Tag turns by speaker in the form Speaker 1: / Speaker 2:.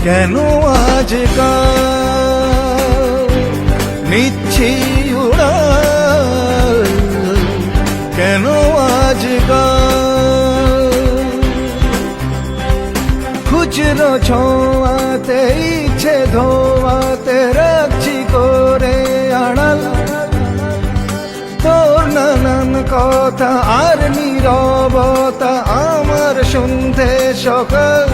Speaker 1: কেন আজকাল নিচ্ছি উড়াল, কেন আজকাল খুচরো ছোঁয়াতে ইচ্ছে ধোয়াতে রাখছি করে আড়াল। তোর নানান কথা আর নীরবতা আমার শুনতে সকাল